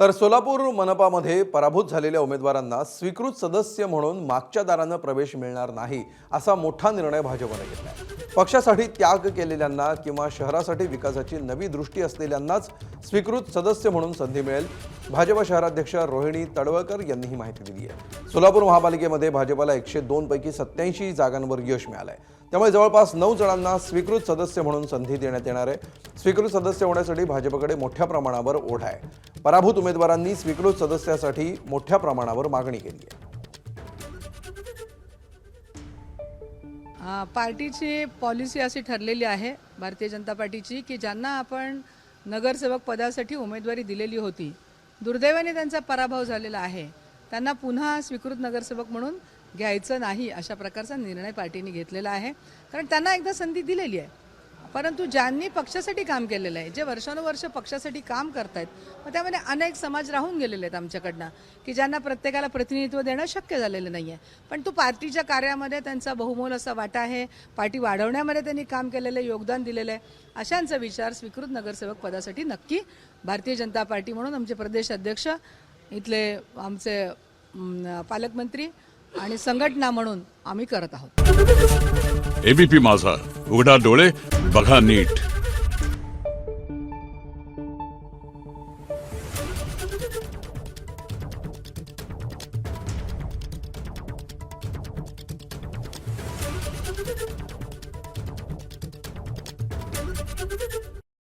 तर सोलापूर मनपामध्ये पराभूत झालेल्या उमेदवारांना स्वीकृत सदस्य म्हणून मागच्या दारानं प्रवेश मिळणार नाही असा मोठा निर्णय भाजपने घेतलाय। पक्षासाठी त्याग केलेल्यांना किंवा शहरासाठी विकासाची नवी दृष्टी असलेल्यांनाच स्वीकृत सदस्य म्हणून संधी मिळेल। भाजप शहराध्यक्ष रोहिणी तडवळकर यांनी ही माहिती दिली आहे। सोलापूर महापालिकेमध्ये भाजपला 102 पैकी 87 जागांवर यश मिळालंय। त्यामुळे जवळपास 9 जणांना स्वीकृत सदस्य म्हणून संधी देण्यात येणार आहे। स्वीकृत सदस्य होण्यासाठी भाजपकडे मोठ्या प्रमाणावर ओढ आहे। पराभूत उमेदवारांनी स्वीकृत सदस्यासाठी मोठ्या प्रमाणावर मागणी केली आहे। पार्टीची पॉलिसी अशी ठरलेली आहे भारतीय जनता पार्टीची की ज्यांना आपण नगरसेवक पदासाठी उमेदवारी दिलेली होती, दुर्दैवाने त्यांचा पराभव झालेला आहे, त्यांना पुन्हा स्वीकृत नगरसेवक म्हणून घ्यायचं नाही अशा प्रकारचा निर्णय पार्टीने घेतलेला आहे। कारण त्यांना एकदा संधी दिलेली आहे, परंतु ज्यांनी पक्षासाठी काम केलेलं आहे, जे वर्षानुवर्ष पक्षासाठी काम करतायत, मग त्यामध्ये अनेक समाज राहून गेलेले आहेत आमच्याकडनं की ज्यांना प्रत्येकाला प्रतिनिधित्व देणं शक्य झालेलं नाही आहे। पण तो पार्टीच्या कार्यामध्ये त्यांचा बहुमोल असा वाटा आहे, पार्टी वाढवण्यामध्ये त्यांनी काम केलेलं आहे, योगदान दिलेलं आहे। अशांचा विचार स्वीकृत नगरसेवक पदासाठी नक्की भारतीय जनता पार्टी म्हणून आमचे प्रदेश अध्यक्ष, इथले आमचे पालकमंत्री आणि संघटना म्हणून आम्ही करत आहोत। एबीपी माझा, उघडा डोळे बघा नीट।